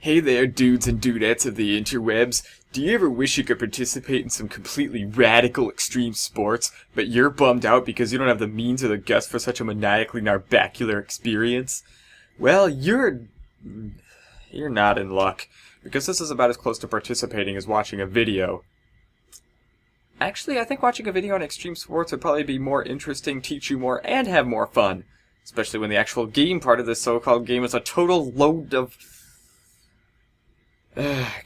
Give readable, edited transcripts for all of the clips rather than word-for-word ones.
Hey there, dudes and dudettes of the interwebs. Do you ever wish you could participate in some completely radical extreme sports, but you're bummed out because you don't have the means or the guts for such a maniacally narbacular experience? Well, you're not in luck, because this is about as close to participating as watching a video. Actually, I think watching a video on extreme sports would probably be more interesting, teach you more, and have more fun. Especially when the actual game part of this so-called game is a total load of...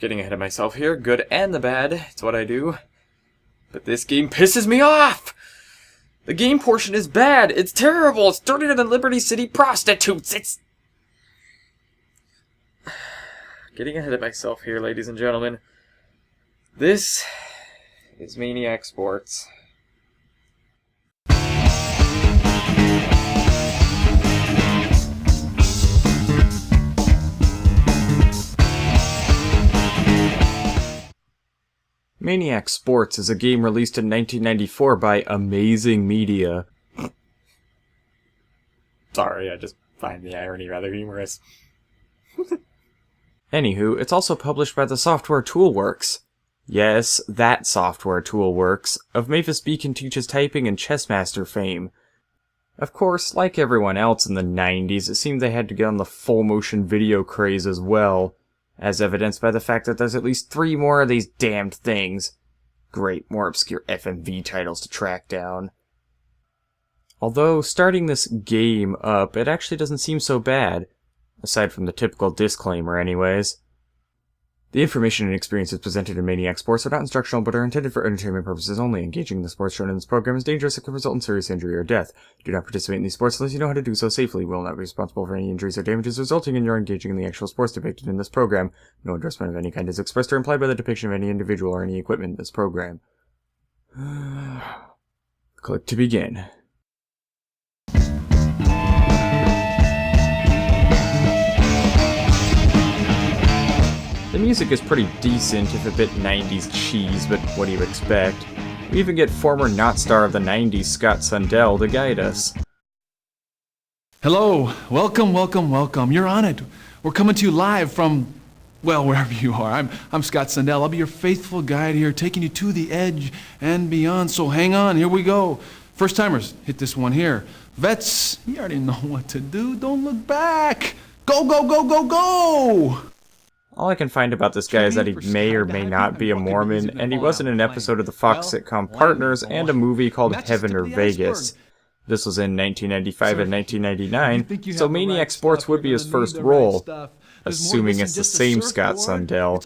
Getting ahead of myself here. Good and the bad. It's what I do. But this game pisses me off! The game portion is bad. It's terrible. It's dirtier than Liberty City prostitutes. It's... Getting ahead of myself here, ladies and gentlemen. This is Maniac Sports. Maniac Sports is a game released in 1994 by Amazing Media. Sorry, I just find the irony rather humorous. Anywho, it's also published by the Software Toolworks. Yes, that Software Toolworks, of Mavis Beacon Teaches Typing and Chessmaster fame. Of course, like everyone else in the 90s, it seemed they had to get on the full-motion video craze as well, as evidenced by the fact that there's at least 3 more of these damned things. Great, more obscure FMV titles to track down. Although, starting this game up, it actually doesn't seem so bad. Aside from the typical disclaimer anyways. The information and experiences presented in Maniac Sports are not instructional but are intended for entertainment purposes only. Engaging in the sports shown in this program is dangerous and can result in serious injury or death. Do not participate in these sports unless you know how to do so safely. We will not be responsible for any injuries or damages resulting in your engaging in the actual sports depicted in this program. No endorsement of any kind is expressed or implied by the depiction of any individual or any equipment in this program. Click to begin. The music is pretty decent, if a bit 90s cheese, but what do you expect? We even get former not-star of the 90s, Scott Sundell, to guide us. Hello, welcome, welcome, welcome. You're on it. We're coming to you live from, well, wherever you are. I'm Scott Sundell. I'll be your faithful guide here, taking you to the edge and beyond. So hang on, here we go. First-timers, hit this one here. Vets, you already know what to do. Don't look back. Go, go, go, go, go! All I can find about this guy is that he may or may not be a Mormon, and he was in an episode of the Fox sitcom Partners and a movie called Heaven or Vegas. This was in 1995 and 1999, so Maniac Sports would be his first role, assuming it's the same Scott Sundell.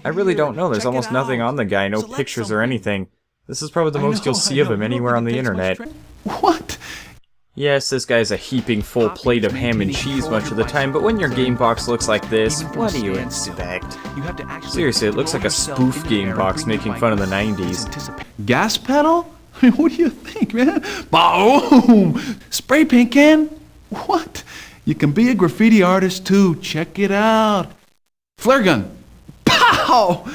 I really don't know, there's almost nothing on the guy, no pictures or anything. This is probably the most you'll see of him anywhere on the internet. What? Yes, this guy's a heaping full plate of ham and cheese much of the time, but when your game box looks like this, what do you expect? Seriously, it looks like a spoof game box making fun of the 90s. Gas pedal? I mean, what do you think, man? Boom! Spray paint can? What? You can be a graffiti artist too. Check it out. Flare gun. Pow!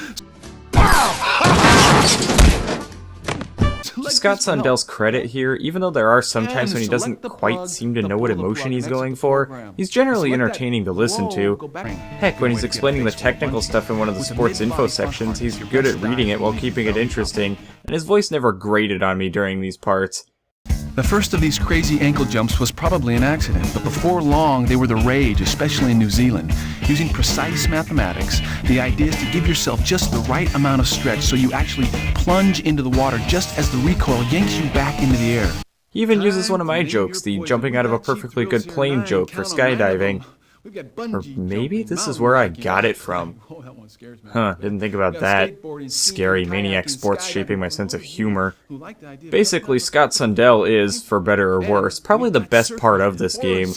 To Scott Sundell's credit here, even though there are some times when he doesn't quite seem to know what emotion he's going for, he's generally entertaining to listen to. Heck, when he's explaining the technical stuff in one of the sports info sections, he's good at reading it while keeping it interesting, and his voice never grated on me during these parts. The first of these crazy ankle jumps was probably an accident, but before long they were the rage, especially in New Zealand. Using precise mathematics, the idea is to give yourself just the right amount of stretch so you actually plunge into the water just as the recoil yanks you back into the air. He even uses one of my jokes, the jumping out of a perfectly good plane joke for skydiving. Or maybe this is where I got it from. Huh, didn't think about that. Scary Maniac Sports shaping my sense of humor. Basically, Scott Sundell is, for better or worse, probably the best part of this game.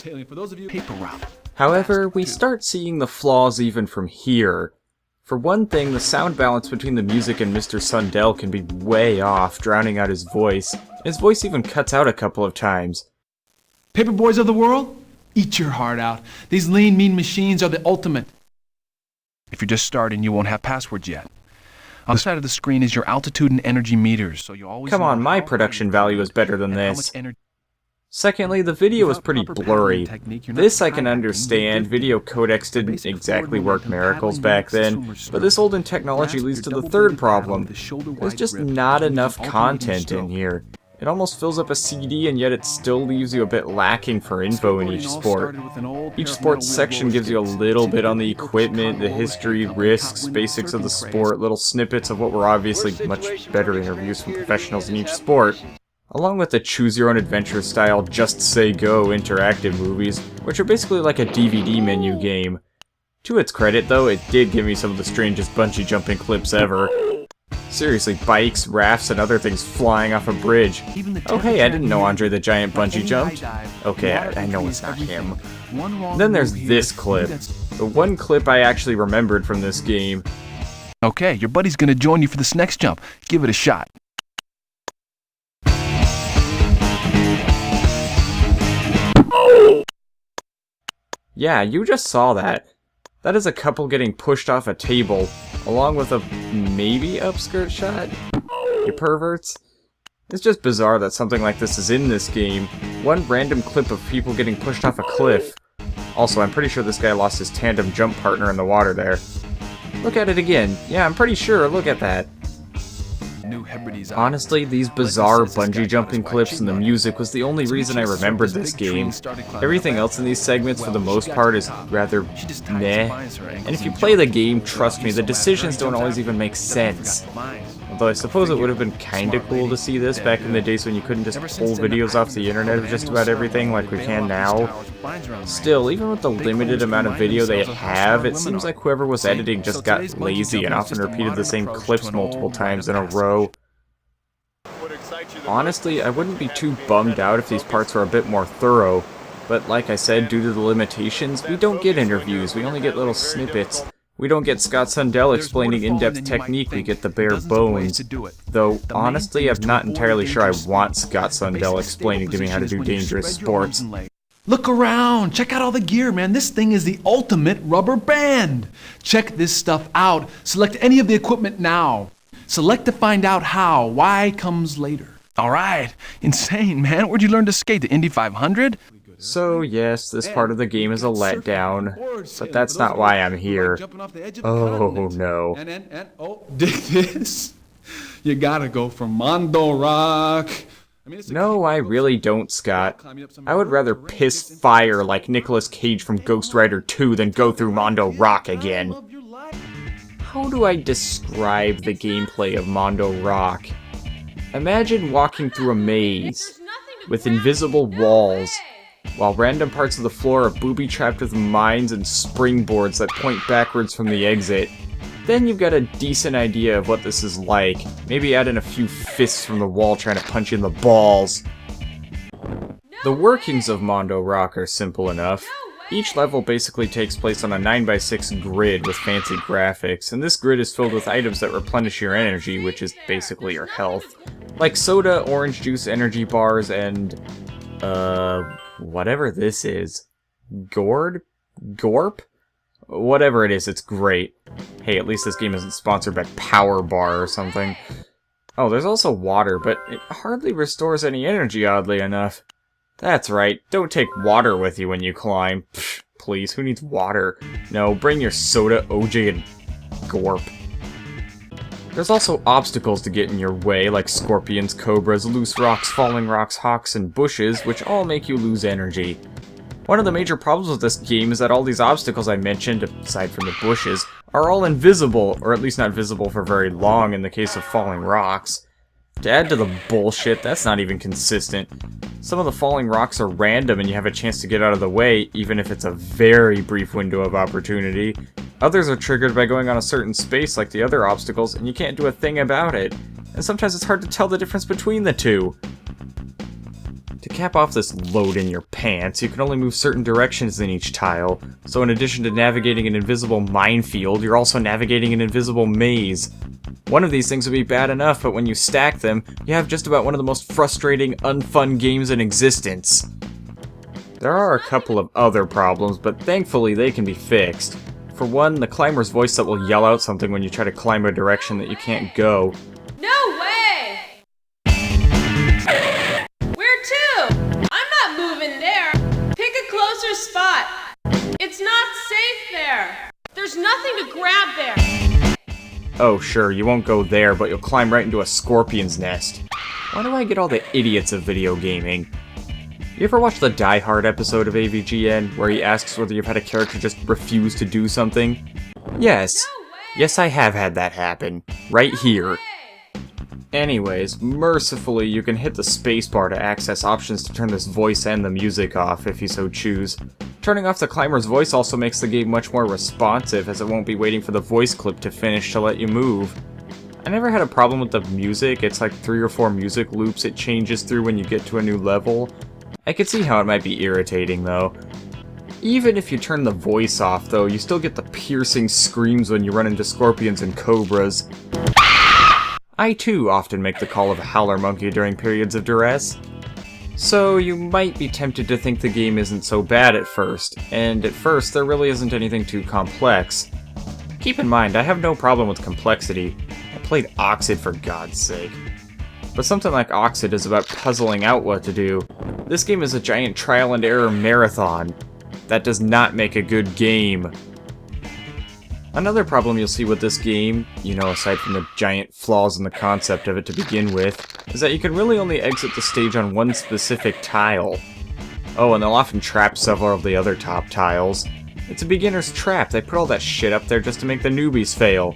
However, we start seeing the flaws even from here. For one thing, the sound balance between the music and Mr. Sundell can be way off, drowning out his voice. His voice even cuts out a couple of times. Paperboys of the world? Eat your heart out. These lean, mean machines are the ultimate. If you're just starting, you won't have passwords yet. On the side of the screen is your altitude and energy meters, so you always... Come on, my production value is better than this. Secondly, the video was pretty blurry. This I can understand, video codecs didn't exactly work miracles back then, but this olden technology leads to the third problem. There's just not enough content in here. It almost fills up a CD and yet it still leaves you a bit lacking for info in each sport. Each sports section gives you a little bit on the equipment, the history, risks, basics of the sport, little snippets of what were obviously much better interviews from professionals in each sport, along with the choose-your-own-adventure style Just Say Go interactive movies, which are basically like a DVD menu game. To its credit, though, it did give me some of the strangest bungee jumping clips ever. Seriously, bikes, rafts, and other things flying off a bridge. Oh hey, I didn't know Andre the Giant bungee jumped. Okay, I know it's not him. Then there's this clip. The one clip I actually remembered from this game. Okay, your buddy's gonna join you for this next jump. Give it a shot. Yeah, you just saw that. That is a couple getting pushed off a table, along with a maybe upskirt shot? You perverts? It's just bizarre that something like this is in this game. One random clip of people getting pushed off a cliff. Also, I'm pretty sure this guy lost his tandem jump partner in the water there. Look at it again. Yeah, I'm pretty sure. Look at that. Honestly, these bizarre bungee jumping clips and the music was the only reason I remembered this game. Everything else in these segments, for the most part, is rather meh. And if you play the game, trust me, the decisions don't always even make sense. Although I suppose it would have been kinda cool to see this back in the days when you couldn't just pull videos off the internet of just about everything like we can now. Still, even with the limited amount of video they have, it seems like whoever was editing just got lazy and often repeated the same clips multiple times in a row. Honestly, I wouldn't be too bummed out if these parts were a bit more thorough, but like I said, due to the limitations, we don't get interviews, we only get little snippets. We don't get Scott Sundell explaining in-depth technique, we get the bare bones. Though, honestly, I'm not entirely sure I want Scott Sundell explaining to me how to do dangerous sports. Look around! Check out all the gear, man! This thing is the ultimate rubber band! Check this stuff out. Select any of the equipment now. Select to find out how. Why comes later. Alright. Insane, man. Where'd you learn to skate? The Indy 500? So yes, this part of the game is a letdown, but that's not why I'm here. Oh no. Oh, dig this? You gotta go for Mondo Rock. No, I really don't, Scott. I would rather piss fire like Nicolas Cage from Ghost Rider 2 than go through Mondo Rock again. How do I describe the gameplay of Mondo Rock? Imagine walking through a maze with invisible walls, while random parts of the floor are booby-trapped with mines and springboards that point backwards from the exit. Then you've got a decent idea of what this is like. Maybe add in a few fists from the wall trying to punch you in the balls. The workings of Mondo Rock are simple enough. Each level basically takes place on a 9x6 grid with fancy graphics, and this grid is filled with items that replenish your energy, which is basically your health. Like soda, orange juice, energy bars, and whatever this is. Gourd? Gorp? Whatever it is, it's great. Hey, at least this game isn't sponsored by Power Bar or something. Oh, there's also water, but it hardly restores any energy, oddly enough. That's right, don't take water with you when you climb. Pfft, please, who needs water? No, bring your soda, OJ, and Gorp. There's also obstacles to get in your way, like scorpions, cobras, loose rocks, falling rocks, hawks, and bushes, which all make you lose energy. One of the major problems with this game is that all these obstacles I mentioned, aside from the bushes, are all invisible, or at least not visible for very long in the case of falling rocks. To add to the bullshit, that's not even consistent. Some of the falling rocks are random and you have a chance to get out of the way, even if it's a very brief window of opportunity. Others are triggered by going on a certain space like the other obstacles, and you can't do a thing about it. And sometimes it's hard to tell the difference between the two. To cap off this load in your pants, you can only move certain directions in each tile, so in addition to navigating an invisible minefield, you're also navigating an invisible maze. One of these things would be bad enough, but when you stack them, you have just about one of the most frustrating, unfun games in existence. There are a couple of other problems, but thankfully they can be fixed. For one, the climber's voice that will yell out something when you try to climb a direction that you can't go. No way! Where to? I'm not There's nothing to grab there. Oh sure, you won't go there, but you'll climb right into a scorpion's nest. Why do I get all the idiots of video gaming? You ever watch the Die Hard episode of AVGN, where he asks whether you've had a character just refuse to do something? Yes. Yes, I have had that happen. Right here. Anyways, mercifully, you can hit the spacebar to access options to turn this voice and the music off, if you so choose. Turning off the climber's voice also makes the game much more responsive, as it won't be waiting for the voice clip to finish to let you move. I never had a problem with the music. It's like 3 or 4 music loops it changes through when you get to a new level. I could see how it might be irritating, though. Even if you turn the voice off, though, you still get the piercing screams when you run into scorpions and cobras. I, too, often make the call of a howler monkey during periods of duress. So you might be tempted to think the game isn't so bad at first, and at first there really isn't anything too complex. Keep in mind, I have no problem with complexity. I played Oxyd for God's sake. But something like Oxyd is about puzzling out what to do. This game is a giant trial and error marathon. That does not make a good game. Another problem you'll see with this game, aside from the giant flaws in the concept of it to begin with, is that you can really only exit the stage on one specific tile. Oh, and they'll often trap several of the other top tiles. It's a beginner's trap. They put all that shit up there just to make the newbies fail.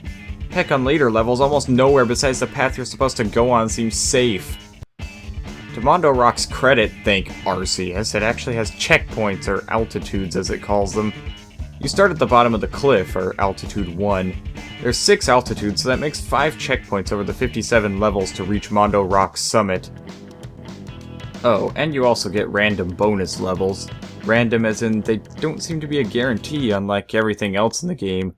Heck, on later levels, almost nowhere besides the path you're supposed to go on seems safe. To Mondo Rock's credit, thank Arceus, it actually has checkpoints, or altitudes as it calls them. You start at the bottom of the cliff, or altitude 1. There's 6 altitudes, so that makes 5 checkpoints over the 57 levels to reach Mondo Rock's summit. Oh, and you also get random bonus levels. Random as in they don't seem to be a guarantee, unlike everything else in the game.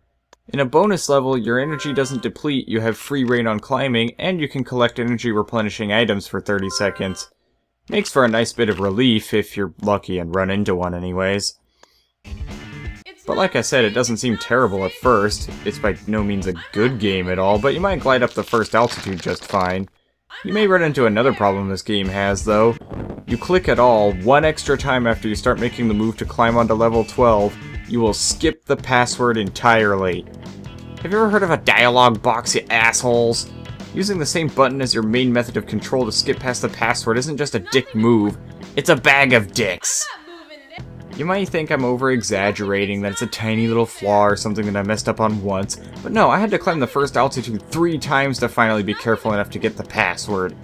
In a bonus level, your energy doesn't deplete, you have free reign on climbing, and you can collect energy replenishing items for 30 seconds. Makes for a nice bit of relief, if you're lucky and run into one anyways. But like I said, it doesn't seem terrible at first. It's by no means a good game at all, but you might glide up the first altitude just fine. You may run into another problem this game has, though. You click at all, one extra time after you start making the move to climb onto level 12, you will skip the password entirely. Have you ever heard of a dialogue box, you assholes? Using the same button as your main method of control to skip past the password isn't just a dick move, it's a bag of dicks. You might think I'm over-exaggerating, that it's a tiny little flaw or something that I messed up on once, but no, I had to climb the first altitude 3 times to finally be careful enough to get the password.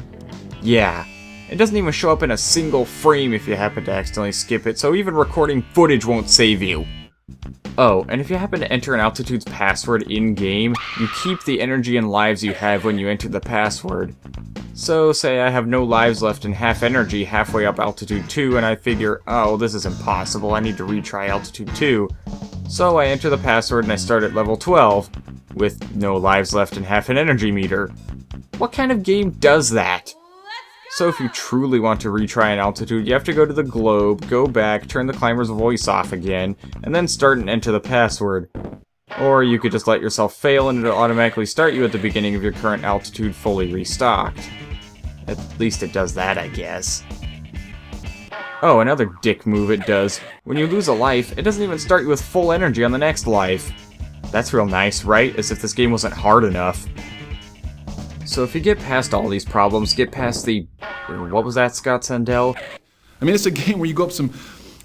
Yeah, it doesn't even show up in a single frame if you happen to accidentally skip it, so even recording footage won't save you. Oh, and if you happen to enter an altitude's password in-game, you keep the energy and lives you have when you enter the password. So, say I have no lives left and half energy halfway up altitude 2, and I figure, oh, this is impossible, I need to retry altitude 2. So I enter the password and I start at level 12, with no lives left and half an energy meter. What kind of game does that? So if you truly want to retry an altitude, you have to go to the globe, go back, turn the climber's voice off again, and then start and enter the password. Or you could just let yourself fail and it'll automatically start you at the beginning of your current altitude fully restocked. At least it does that, I guess. Oh, another dick move it does. When you lose a life, it doesn't even start you with full energy on the next life. That's real nice, right? As if this game wasn't hard enough. So if you get past all these problems, get past the... what was that, Scott Sundell? I mean, it's a game where you go up some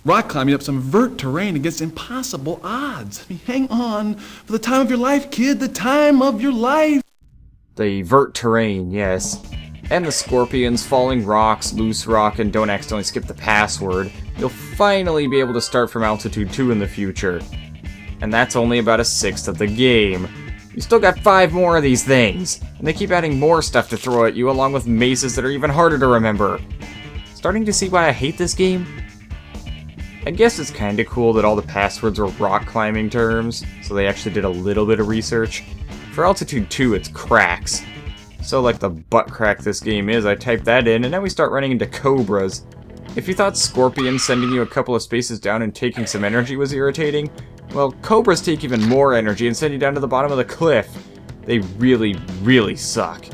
rock climbing, up some vert terrain against impossible odds. I mean, hang on for the time of your life, kid, the time of your life. The vert terrain, yes. And the scorpions, falling rocks, loose rock, and don't accidentally skip the password. You'll finally be able to start from altitude 2 in the future. And that's only about a sixth of the game. You still got 5 more of these things, and they keep adding more stuff to throw at you along with mazes that are even harder to remember. Starting to see why I hate this game? I guess it's kinda cool that all the passwords were rock climbing terms, so they actually did a little bit of research. For altitude 2, it's cracks. So like the butt crack this game is, I type that in, and now we start running into cobras. If you thought scorpions sending you a couple of spaces down and taking some energy was irritating, well, cobras take even more energy and send you down to the bottom of the cliff. They really, really suck.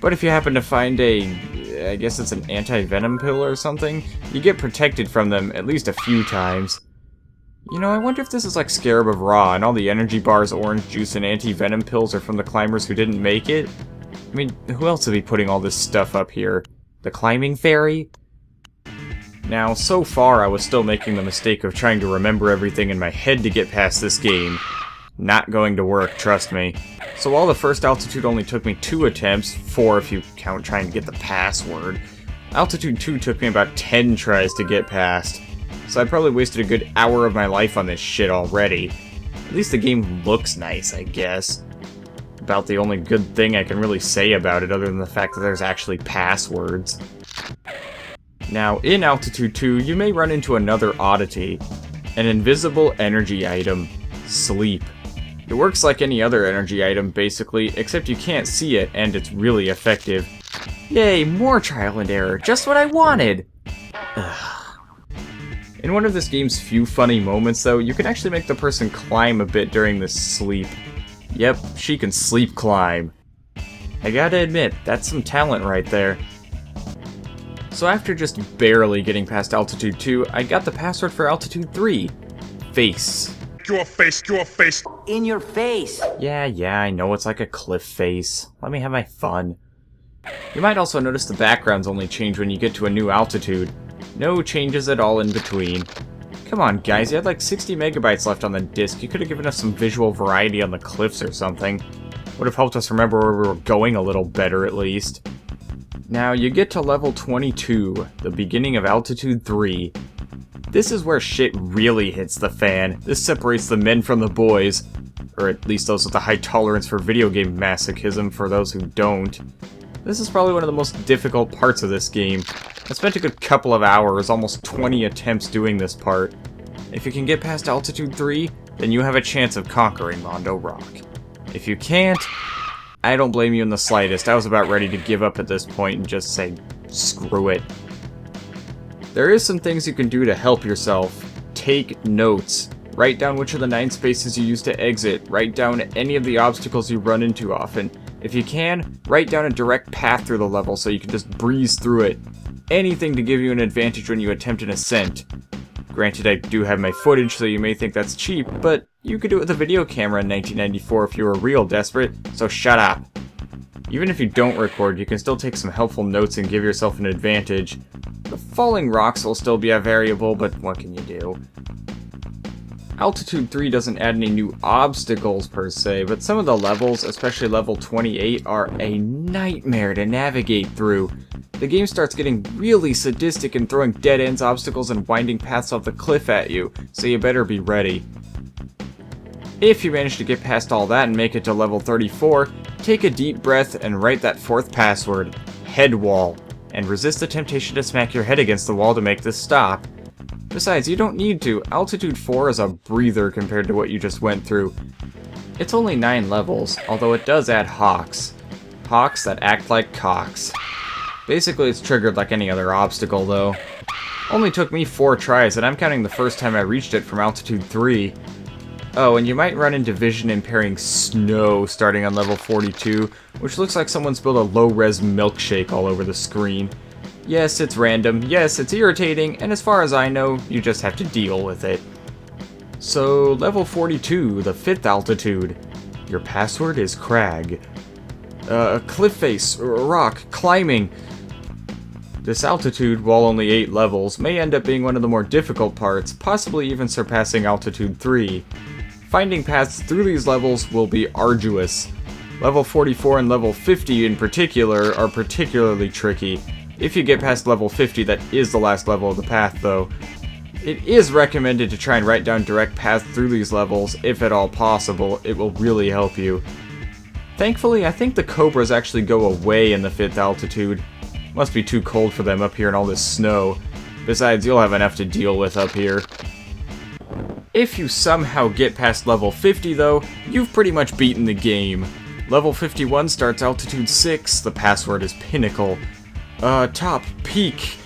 But if you happen to find I guess it's an anti-venom pill or something, you get protected from them at least a few times. You know, I wonder if this is like Scarab of Ra, and all the energy bars, orange juice, and anti-venom pills are from the climbers who didn't make it? I mean, who else would be putting all this stuff up here? The climbing fairy? Now, so far I was still making the mistake of trying to remember everything in my head to get past this game. Not going to work, trust me. So while the first altitude only took me 2 attempts, 4 if you count trying to get the password, altitude 2 took me about 10 tries to get past. So I probably wasted a good hour of my life on this shit already. At least the game looks nice, I guess. About the only good thing I can really say about it other than the fact that there's actually passwords. Now, in Altitude 2, you may run into another oddity. An invisible energy item. Sleep. It works like any other energy item, basically, except you can't see it, and it's really effective. Yay, more trial and error, just what I wanted! Ugh. In one of this game's few funny moments, though, you can actually make the person climb a bit during this sleep. Yep, she can sleep climb. I gotta admit, that's some talent right there. So after just barely getting past Altitude 2, I got the password for Altitude 3. Face. Your face, your face. In your face. Yeah, I know it's like a cliff face. Let me have my fun. You might also notice the backgrounds only change when you get to a new altitude. No changes at all in between. Come on, guys, you had like 60 megabytes left on the disk. You could have given us some visual variety on the cliffs or something. Would have helped us remember where we were going a little better, at least. Now, you get to level 22, the beginning of Altitude 3. This is where shit really hits the fan. This separates the men from the boys. Or at least those with a high tolerance for video game masochism for those who don't. This is probably one of the most difficult parts of this game. I spent a good couple of hours, almost 20 attempts doing this part. If you can get past Altitude 3, then you have a chance of conquering Mondo Rock. If you can't, I don't blame you in the slightest. I was about ready to give up at this point and just say, screw it. There is some things you can do to help yourself. Take notes. Write down which of the 9 spaces you use to exit. Write down any of the obstacles you run into often. If you can, write down a direct path through the level so you can just breeze through it. Anything to give you an advantage when you attempt an ascent. Granted, I do have my footage, so you may think that's cheap, but you could do it with a video camera in 1994 if you were real desperate, so shut up. Even if you don't record, you can still take some helpful notes and give yourself an advantage. The falling rocks will still be a variable, but what can you do? Altitude 3 doesn't add any new obstacles per se, but some of the levels, especially level 28, are a nightmare to navigate through. The game starts getting really sadistic and throwing dead ends, obstacles, and winding paths off the cliff at you, so you better be ready. If you manage to get past all that and make it to level 34, take a deep breath and write that 4th password, HEADWALL, and resist the temptation to smack your head against the wall to make this stop. Besides, you don't need to. Altitude 4 is a breather compared to what you just went through. It's only 9 levels, although it does add hawks. Hawks that act like cocks. Basically, it's triggered like any other obstacle, though. Only took me 4 tries, and I'm counting the first time I reached it from Altitude 3. Oh, and you might run into vision-impairing snow starting on level 42, which looks like someone spilled a low-res milkshake all over the screen. Yes, it's random, yes, it's irritating, and as far as I know, you just have to deal with it. So, level 42, the 5th altitude. Your password is crag. Cliff face, rock, climbing. This altitude, while only 8 levels, may end up being one of the more difficult parts, possibly even surpassing Altitude 3. Finding paths through these levels will be arduous. Level 44 and level 50 in particular are particularly tricky. If you get past level 50, that is the last level of the path, though. It is recommended to try and write down direct paths through these levels, if at all possible. It will really help you. Thankfully, I think the cobras actually go away in the 5th altitude. Must be too cold for them up here in all this snow. Besides, you'll have enough to deal with up here. If you somehow get past level 50, though, you've pretty much beaten the game. Level 51 starts Altitude 6, the password is PINNACLE. Top, peak,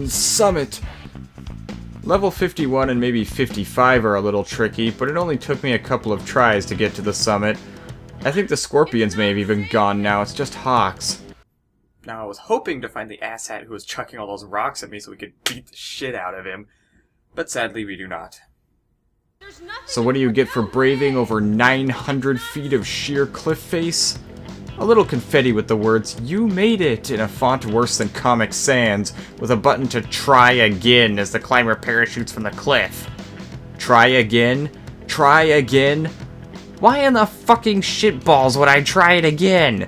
summit. Level 51 and maybe 55 are a little tricky, but it only took me a couple of tries to get to the summit. I think the scorpions may have even gone now, it's just hawks. Now, I was hoping to find the asshat who was chucking all those rocks at me so we could beat the shit out of him, but sadly we do not. So what do you get for braving over 900 feet of sheer cliff face? A little confetti with the words, "You made it," in a font worse than Comic Sans, with a button to try again as the climber parachutes from the cliff. Try again? Try again? Why in the fucking shitballs would I try it again?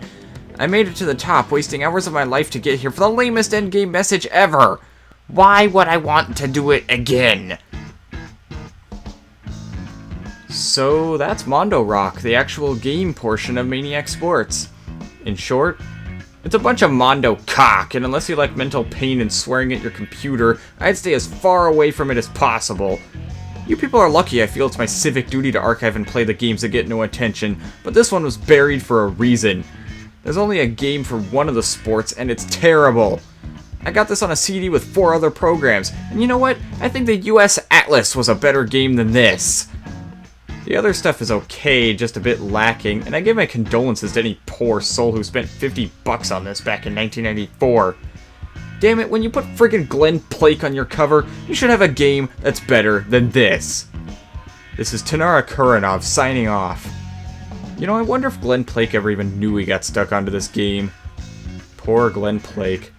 I made it to the top, wasting hours of my life to get here for the lamest endgame message ever. Why would I want to do it again? So that's Mondo Rock, the actual game portion of Maniac Sports. In short, it's a bunch of Mondo cock, and unless you like mental pain and swearing at your computer, I'd stay as far away from it as possible. You people are lucky I feel it's my civic duty to archive and play the games that get no attention, but this one was buried for a reason. There's only a game for one of the sports, and it's terrible. I got this on a CD with 4 other programs, and you know what? I think the US Atlas was a better game than this. The other stuff is okay, just a bit lacking, and I give my condolences to any poor soul who spent $50 on this back in 1994. Damn it, when you put friggin' Glenn Plake on your cover, you should have a game that's better than this. This is Tanara Kuranov signing off. You know, I wonder if Glenn Plake ever even knew he got stuck onto this game. Poor Glenn Plake.